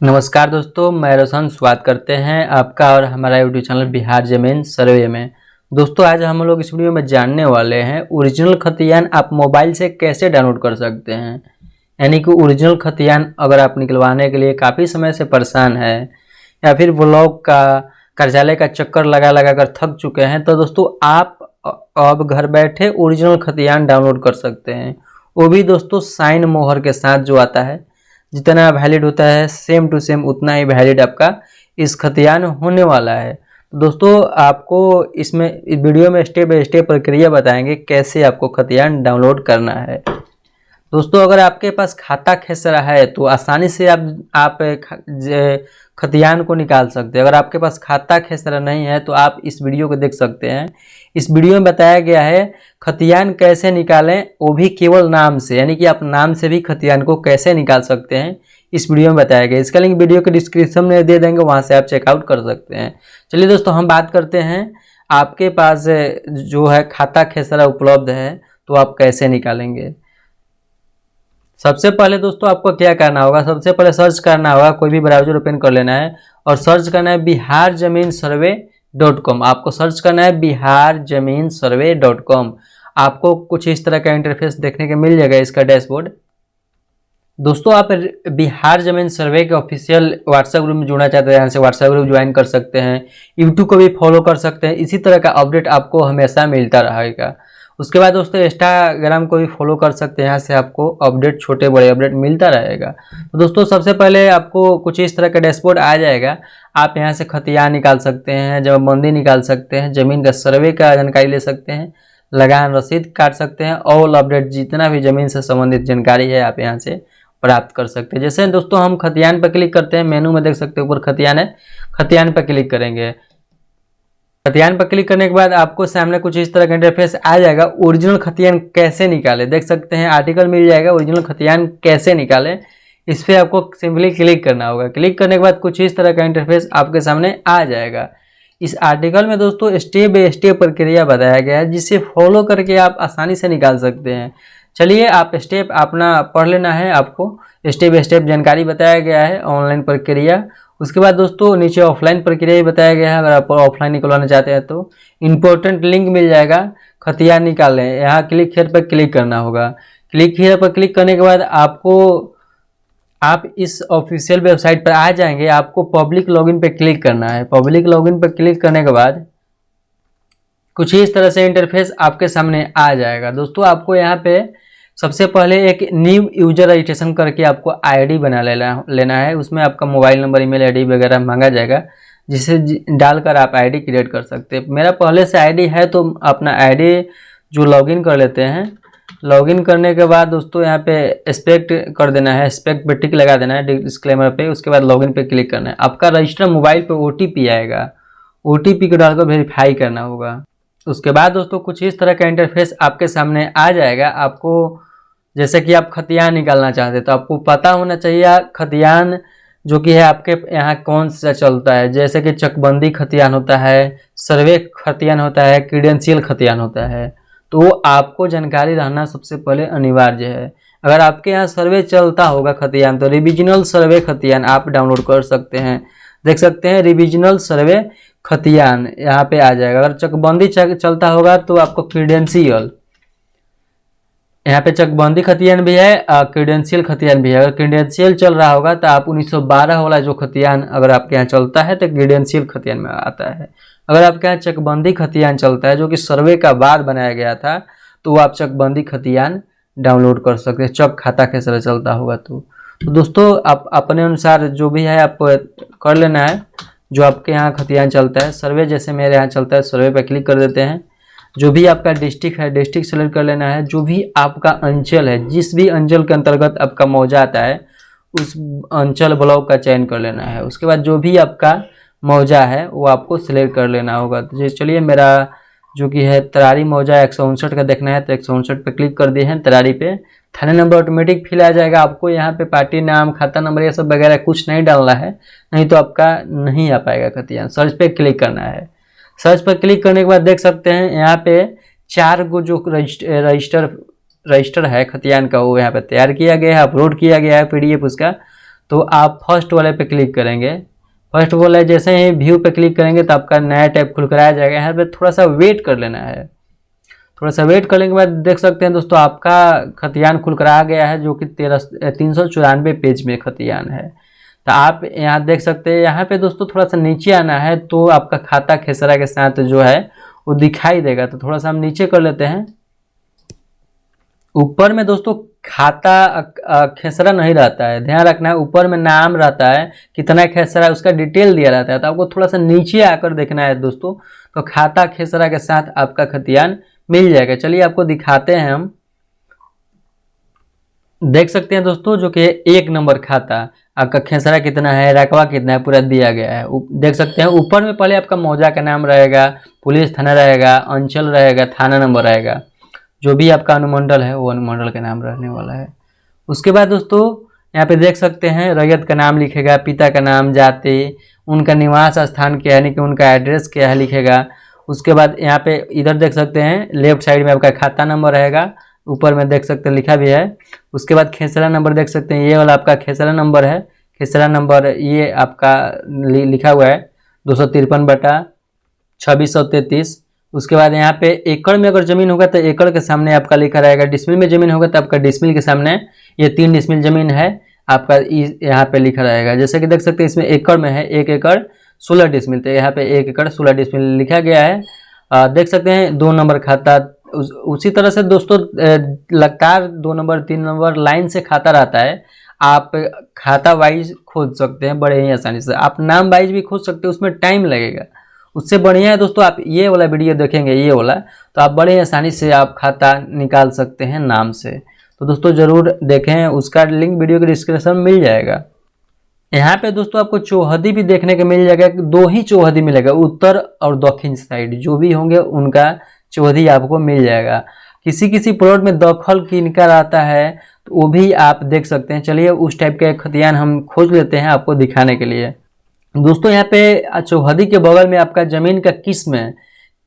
नमस्कार दोस्तों, मैं रोशन स्वागत करते हैं आपका और हमारा यूट्यूब चैनल बिहार जमीन सर्वे में। दोस्तों आज हम लोग इस वीडियो में जानने वाले हैं ओरिजिनल खतियान आप मोबाइल से कैसे डाउनलोड कर सकते हैं। यानी कि ओरिजिनल खतियान अगर आप निकलवाने के लिए काफ़ी समय से परेशान है या फिर ब्लॉक का कार्यालय का चक्कर लगा लगा कर थक चुके हैं, तो दोस्तों आप अब घर बैठे ओरिजिनल खतियान डाउनलोड कर सकते हैं। वो भी दोस्तों साइन मोहर के साथ जो आता है, जितना वैलिड होता है सेम टू सेम उतना ही वैलिड आपका इस खतियान होने वाला है। दोस्तों आपको इसमें इस वीडियो में स्टेप बाय स्टेप प्रक्रिया बताएंगे कैसे आपको खतियान डाउनलोड करना है। दोस्तों अगर आपके पास खाता खेसरा है तो आसानी से आप खतियान को निकाल सकते हैं। अगर आपके पास खाता खेसरा नहीं है तो आप इस वीडियो को देख सकते हैं। इस वीडियो में बताया गया है खतियान कैसे निकालें, वो भी केवल नाम से, यानी कि आप नाम से भी खतियान को कैसे निकाल सकते हैं इस वीडियो में बताया गया। इसका लिंक वीडियो के डिस्क्रिप्शन में दे देंगे, वहाँ से आप चेकआउट कर सकते हैं। चलिए दोस्तों हम बात करते हैं आपके पास जो है खाता खेसरा उपलब्ध है तो आप कैसे निकालेंगे। सबसे पहले दोस्तों आपको क्या करना होगा, सबसे पहले सर्च करना होगा, कोई भी ब्राउजर ओपन कर लेना है और सर्च करना है biharjaminsurvey.com। आपको सर्च करना है biharjaminsurvey.com। आपको कुछ इस तरह का इंटरफेस देखने को मिल जाएगा, इसका डैशबोर्ड। दोस्तों आप बिहार जमीन सर्वे के ऑफिशियल व्हाट्सएप ग्रुप में जुड़ना चाहते हैं, यहाँ से व्हाट्सएप ग्रुप ज्वाइन कर सकते हैं। यूट्यूब को भी फॉलो कर सकते हैं, इसी तरह का अपडेट आपको हमेशा मिलता रहेगा। उसके बाद दोस्तों इंस्टाग्राम को भी फॉलो कर सकते हैं, यहाँ से आपको अपडेट छोटे बड़े अपडेट मिलता रहेगा। तो दोस्तों सबसे पहले आपको कुछ इस तरह का डैशबोर्ड आ जाएगा। आप यहाँ से खतियान निकाल सकते हैं, जमाबंदी निकाल सकते हैं, ज़मीन का सर्वे का जानकारी ले सकते हैं, लगान रसीद काट सकते हैं, ऑल अपडेट जितना भी ज़मीन से संबंधित जानकारी है आप यहाँ से प्राप्त कर सकते हैं। जैसे दोस्तों हम खतियान पर क्लिक करते हैं, मेनू में देख सकते हैं ऊपर खतियान है, खतियान पर क्लिक करेंगे। खतियान पर क्लिक करने के बाद आपको सामने कुछ इस तरह का इंटरफेस आ जाएगा। ओरिजिनल खतियान कैसे निकालें, देख सकते हैं आर्टिकल मिल जाएगा ओरिजिनल खतियान कैसे निकालें। इस पर आपको सिंपली क्लिक करना होगा। क्लिक करने के बाद कुछ इस तरह का इंटरफेस आपके सामने आ जाएगा। इस आर्टिकल में दोस्तों स्टेप बाय स्टेप प्रक्रिया बताया गया है, जिसे फॉलो करके आप आसानी से निकाल सकते हैं। चलिए आप स्टेप अपना पढ़ लेना है, आपको स्टेप बाय स्टेप जानकारी बताया गया है, ऑनलाइन प्रक्रिया। उसके बाद दोस्तों नीचे ऑफलाइन प्रक्रिया भी बताया गया है। अगर आप ऑफलाइन निकलवाना चाहते हैं तो इम्पोर्टेंट लिंक मिल जाएगा, खतियान निकालें, यहाँ क्लिक हियर पर क्लिक करना होगा। क्लिक हियर पर क्लिक करने के बाद आप इस ऑफिशियल वेबसाइट पर आ जाएंगे। आपको पब्लिक लॉगिन पे क्लिक करना है। पब्लिक लॉगिन पर क्लिक करने के बाद कुछ इस तरह से इंटरफेस आपके सामने आ जाएगा। दोस्तों आपको यहाँ पे सबसे पहले एक न्यू यूजर रजिस्ट्रेशन करके आपको आईडी बना लेना है। उसमें आपका मोबाइल नंबर, ईमेल आईडी वगैरह मांगा जाएगा, जिसे डालकर आप आईडी क्रिएट कर सकते हैं। मेरा पहले से आईडी है तो अपना आईडी जो लॉगिन कर लेते हैं। लॉगिन करने के बाद दोस्तों यहाँ पे एक्सपेक्ट कर देना है, एक्सपेक्ट पे टिक लगा देना है डिस्क्लेमर पे। उसके बाद लॉगिन पे क्लिक करना है। आपका रजिस्टर मोबाइल पे ओटीपी आएगा, ओटीपी को डालकर वेरीफाई करना होगा। उसके बाद दोस्तों कुछ इस तरह का इंटरफेस आपके सामने आ जाएगा। आपको जैसे कि आप खतियान निकालना चाहते हैं तो आपको पता होना चाहिए खतियान जो कि है आपके यहाँ कौन सा चलता है। जैसे कि चकबंदी खतियान होता है, सर्वे खतियान होता है, क्रीडेंशियल खतियान होता है। तो वो आपको जानकारी रहना सबसे पहले अनिवार्य है। अगर आपके यहाँ सर्वे चलता होगा खतियान तो रिविजनल सर्वे खतियान आप डाउनलोड कर सकते हैं। देख सकते हैं रिविजनल सर्वे खतियान यहाँ पे आ जाएगा। अगर चकबंदी चलता होगा तो आपको क्रीडेंशियल, यहाँ पे चकबंदी खतियान भी है, क्रीडेंशियल खतियान भी है। अगर क्रीडेंशियल चल रहा होगा तो आप 1912 वाला जो खतियान अगर आपके यहाँ चलता है तो क्रीडेंशियल खतियान में आता है। अगर आपके यहाँ चकबंदी खतियान चलता है जो कि सर्वे का बाद बनाया गया था तो वो आप चकबंदी खतियान डाउनलोड कर सकते हैं। चक खाता खेसरा चलता होगा तो दोस्तों आप अपने अनुसार जो भी है आप कर लेना है। जो आपके यहाँ खतियान चलता है, सर्वे जैसे मेरे यहाँ चलता है, सर्वे पर क्लिक कर देते हैं। जो भी आपका डिस्ट्रिक्ट है, डिस्ट्रिक्ट सेलेक्ट कर लेना है। जो भी आपका अंचल है, जिस भी अंचल के अंतर्गत आपका मौजा आता है उस अंचल ब्लॉक का चयन कर लेना है। उसके बाद जो भी आपका मौजा है वो आपको सिलेक्ट कर लेना होगा। तो चलिए मेरा जो कि है तरारी मौजा 159 का देखना है तो 159 पे क्लिक कर दिए हैं। तरारी पे थाने नंबर ऑटोमेटिक फिल आ जाएगा। आपको यहाँ पे पार्टी नाम, खाता नंबर ये सब वगैरह कुछ नहीं डालना है, नहीं तो आपका नहीं आ पाएगा खतियान। सर्च पे क्लिक करना है। सर्च पर क्लिक करने के बाद देख सकते हैं यहाँ पे 4 गो जो रजिस्टर है खतियान का वो यहाँ पे तैयार किया गया है, अपलोड किया गया है पीडीएफ उसका। तो आप फर्स्ट वाले पे क्लिक करेंगे। फर्स्ट वाले जैसे ही व्यू पे क्लिक करेंगे तो आपका नया टैब खुल कर आ जाएगा। यहाँ पे थोड़ा सा वेट कर लेना है। थोड़ा सा वेट करने के बाद देख सकते हैं दोस्तों आपका खतियान खुल कर आ गया है, जो कि 394 पेज में खतियान है। तो आप यहाँ देख सकते हैं। यहाँ पे दोस्तों थोड़ा सा नीचे आना है तो आपका खाता खेसरा के साथ जो है वो दिखाई देगा। तो थोड़ा सा हम नीचे कर लेते हैं। ऊपर में दोस्तों खाता खेसरा नहीं रहता है, ध्यान रखना है। ऊपर में नाम रहता है, कितना खेसरा है उसका डिटेल दिया रहता है। तो आपको थोड़ा सा नीचे आकर देखना है दोस्तों, तो खाता खेसरा के साथ आपका खतियान मिल जाएगा। चलिए आपको दिखाते हैं। हम देख सकते हैं दोस्तों जो कि 1 नंबर खाता, आपका खेसरा कितना है, रकबा कितना है, पूरा दिया गया है। देख सकते हैं ऊपर में पहले आपका मौजा का नाम रहेगा, पुलिस थाना रहेगा, अंचल रहेगा, थाना नंबर रहेगा, जो भी आपका अनुमंडल है वो अनुमंडल का नाम रहने वाला है। उसके बाद दोस्तों यहाँ पे देख सकते हैं रैयत का नाम लिखेगा, पिता का नाम, जाति, उनका निवास स्थान क्या है, यानी कि उनका एड्रेस क्या है लिखेगा। उसके बाद यहाँ पे इधर देख सकते हैं लेफ्ट साइड में आपका खाता नंबर रहेगा, ऊपर में देख सकते हैं लिखा भी है। उसके बाद खेसरा नंबर देख सकते हैं, ये वाला आपका खेसरा नंबर है। खेसरा नंबर ये आपका लिखा हुआ है 253/2633। उसके बाद यहाँ पे एकड़ में अगर जमीन होगा तो एकड़ के सामने आपका लिखा रहेगा, डिसमिल में जमीन होगा तो आपका डिसमिल के सामने ये 3 डिसमिल जमीन है आपका यहाँ पे लिखा रहेगा। जैसे कि देख सकते हैं इसमें एकड़ में है 1 एकड़ 16 डिसमिल, तो यहाँ पे 1 एकड़ 16 डिसमिल लिखा गया है। देख सकते हैं 2 नंबर खाता। उसी तरह से दोस्तों लगातार 2 नंबर 3 नंबर लाइन से खाता रहता है। आप खाता वाइज खोज सकते हैं बड़े ही आसानी से। आप नाम वाइज भी खोज सकते हैं, उसमें टाइम लगेगा। उससे बढ़िया है दोस्तों आप ये वाला वीडियो देखेंगे, ये वाला, तो आप बड़े आसानी से आप खाता निकाल सकते हैं नाम से। तो दोस्तों ज़रूर देखें, उसका लिंक वीडियो के डिस्क्रिप्शन में मिल जाएगा। यहाँ पे दोस्तों आपको चौहदी भी देखने को मिल जाएगा। 2 ही चौहदी मिलेगा, उत्तर और दक्षिण साइड जो भी होंगे उनका चौहदी आपको मिल जाएगा। किसी किसी प्लॉट में दखल किनका रहता है तो वो भी आप देख सकते हैं। चलिए उस टाइप का खतियान हम खोज लेते हैं आपको दिखाने के लिए। दोस्तों यहाँ पे चौहदी के बगल में आपका जमीन का किस्म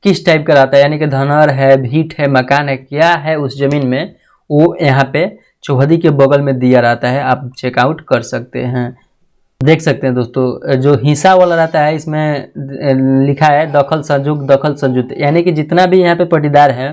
किस टाइप का रहता है, यानी कि धनर है, भीट है, मकान है, क्या है उस जमीन में, वो यहाँ पे चौहदी के बगल में दिया रहता है। आप चेकआउट कर सकते हैं। देख सकते हैं दोस्तों जो हिस्सा वाला रहता है इसमें लिखा है दखल संयुक्त, दखल संयुक्त, यानी कि जितना भी यहाँ पे पट्टीदार है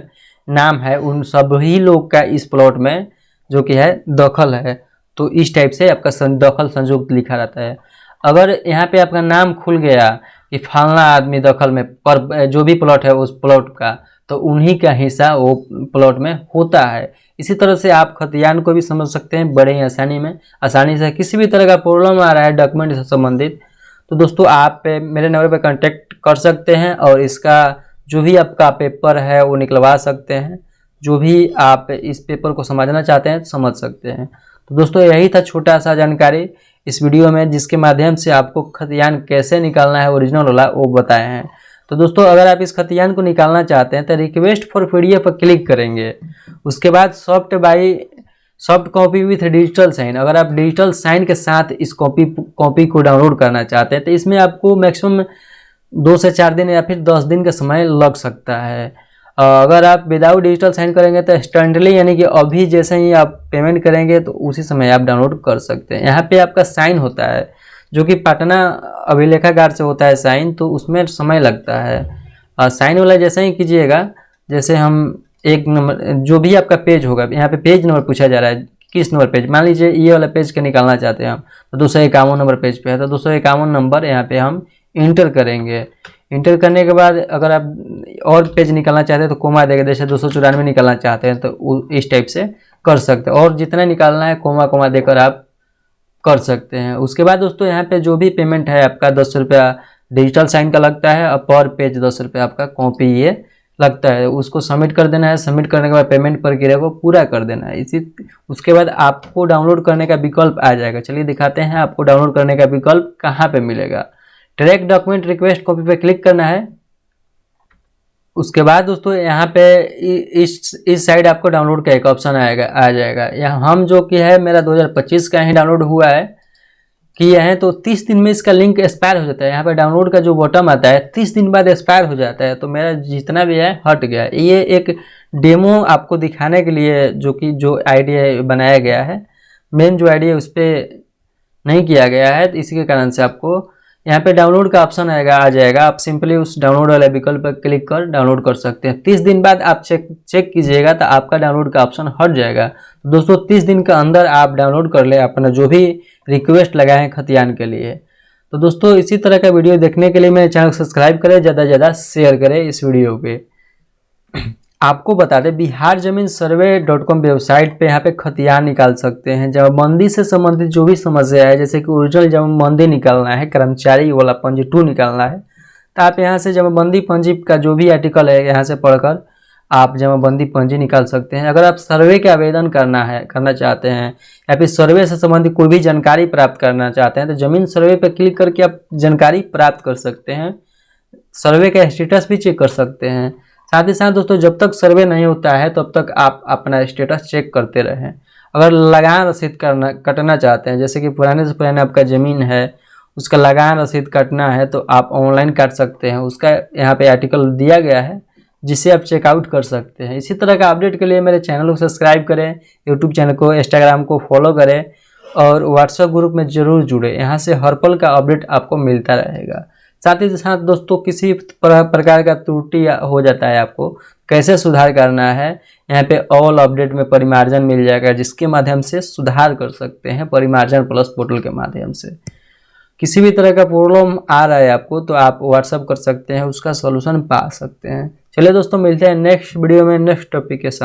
नाम है उन सभी लोग का इस प्लॉट में जो कि है दखल है। तो इस टाइप से आपका दखल संयुक्त लिखा रहता है। अगर यहाँ पे आपका नाम खुल गया कि फलाना आदमी दखल में पर जो भी प्लॉट है उस प्लॉट का, तो उन्हीं का हिस्सा वो प्लॉट में होता है। इसी तरह से आप खतियान को भी समझ सकते हैं बड़े ही आसानी से। किसी भी तरह का प्रॉब्लम आ रहा है डॉक्यूमेंट से संबंधित, तो दोस्तों आप मेरे नंबर पर कांटेक्ट कर सकते हैं और इसका जो भी आपका पेपर है वो निकलवा सकते हैं। जो भी आप इस पेपर को समझना चाहते हैं समझ सकते हैं। तो दोस्तों यही था छोटा सा जानकारी इस वीडियो में, जिसके माध्यम से आपको खतियान कैसे निकालना है ओरिजिनल वाला वो बताए हैं। तो दोस्तों अगर आप इस खतियान को निकालना चाहते हैं तो रिक्वेस्ट फॉर पीडीएफ पर क्लिक करेंगे। उसके बाद soft copy with digital sign, अगर आप डिजिटल साइन के साथ इस कॉपी को डाउनलोड करना चाहते हैं तो इसमें आपको मैक्सिमम 2 से 4 दिन या फिर 10 दिन का समय लग सकता है। अगर आप विदाउट डिजिटल साइन करेंगे तो इंस्टेंटली, यानी कि अभी जैसे ही आप पेमेंट करेंगे तो उसी समय आप डाउनलोड कर सकते हैं। यहाँ पे आपका साइन होता है जो कि पटना अभिलेखागार से होता है साइन, तो उसमें समय लगता है। साइन वाला जैसे ही कीजिएगा, जैसे हम 1 नंबर जो भी आपका पेज होगा, यहाँ पे पेज नंबर पूछा जा रहा है किस नंबर पेज, मान लीजिए ये वाला पेज का निकालना चाहते हैं हम, तो 251 नंबर पेज पे है, तो 251 नंबर यहाँ पे हम इंटर करेंगे। इंटर करने के बाद अगर आप और पेज निकालना चाहते हैं तो कोमा देगा, जैसे 294 निकालना चाहते हैं तो इस टाइप से कर सकते हैं। और जितना निकालना है कोमा देकर आप कर सकते हैं। उसके बाद दोस्तों यहाँ पे जो भी पेमेंट है आपका 10 रुपया डिजिटल साइन का लगता है और पर पेज 10 रुपया आपका कॉपी ये लगता है। उसको सबमिट कर देना है। सबमिट करने के बाद पेमेंट प्रक्रिया को पूरा कर देना है। उसके बाद आपको डाउनलोड करने का विकल्प आ जाएगा। चलिए दिखाते हैं आपको डाउनलोड करने का विकल्प कहाँ पे मिलेगा। ट्रैक डॉक्यूमेंट रिक्वेस्ट कॉपी पे क्लिक करना है। उसके बाद दोस्तों यहाँ पे इस साइड आपको डाउनलोड का एक ऑप्शन आ जाएगा। यहाँ हम जो कि है मेरा 2025 का ही डाउनलोड हुआ है किए हैं, तो 30 दिन में इसका लिंक एक्सपायर हो जाता है। यहाँ पे डाउनलोड का जो बटन आता है 30 दिन बाद एक्सपायर हो जाता है, तो मेरा जितना भी है हट गया। ये एक डेमो आपको दिखाने के लिए जो आईडी बनाया गया है। मेन जो आईडी है उस पर नहीं किया गया है, तो इसी के कारण से आपको यहाँ पे डाउनलोड का ऑप्शन आ जाएगा। आप सिंपली उस डाउनलोड वाले विकल्प पर क्लिक कर डाउनलोड कर सकते हैं। 30 दिन बाद आप चेक कीजिएगा तो आपका डाउनलोड का ऑप्शन हट जाएगा। तो दोस्तों 30 दिन के अंदर आप डाउनलोड कर ले अपना जो भी रिक्वेस्ट लगाए हैं खतियान के लिए। तो दोस्तों इसी तरह का वीडियो देखने के लिए मेरे चैनल को सब्सक्राइब करें, ज़्यादा से ज़्यादा शेयर करें इस वीडियो पे। आपको बता दें बिहार जमीन सर्वे.com वेबसाइट पे यहाँ पे खतियान निकाल सकते हैं। जमाबंदी से संबंधित जो भी समस्या है, जैसे कि ओरिजिनल जमाबंदी निकालना है, कर्मचारी वाला पंजी 2 निकालना है, तो आप यहाँ से जमाबंदी पंजी का जो भी आर्टिकल है यहाँ से पढ़कर आप जमाबंदी पंजी निकाल सकते हैं। अगर आप सर्वे के आवेदन करना चाहते हैं या फिर सर्वे से संबंधित कोई भी जानकारी प्राप्त करना चाहते हैं, तो जमीन सर्वे पर क्लिक करके आप जानकारी प्राप्त कर सकते हैं, सर्वे का स्टेटस भी चेक कर सकते हैं। साथ ही साथ दोस्तों जब तक सर्वे नहीं होता है तब तक आप अपना स्टेटस चेक करते रहें। अगर लगान रसीद कटना चाहते हैं, जैसे कि पुराने से पुराने आपका ज़मीन है उसका लगान रसीद कटना है, तो आप ऑनलाइन काट सकते हैं। उसका यहाँ पे आर्टिकल दिया गया है जिसे आप चेकआउट कर सकते हैं। इसी तरह का अपडेट के लिए मेरे चैनल को सब्सक्राइब करें, यूट्यूब चैनल को, इंस्टाग्राम को फॉलो करें और व्हाट्सएप ग्रुप में ज़रूर जुड़े। यहाँ से हर पल का अपडेट आपको मिलता रहेगा। साथ ही साथ दोस्तों किसी प्रकार का त्रुटि हो जाता है, आपको कैसे सुधार करना है, यहाँ पे ऑल अपडेट में परिमार्जन मिल जाएगा, जिसके माध्यम से सुधार कर सकते हैं परिमार्जन प्लस पोर्टल के माध्यम से। किसी भी तरह का प्रॉब्लम आ रहा है आपको तो आप व्हाट्सअप कर सकते हैं, उसका सॉल्यूशन पा सकते हैं। चलिए दोस्तों मिलते हैं नेक्स्ट वीडियो में नेक्स्ट टॉपिक के साथ।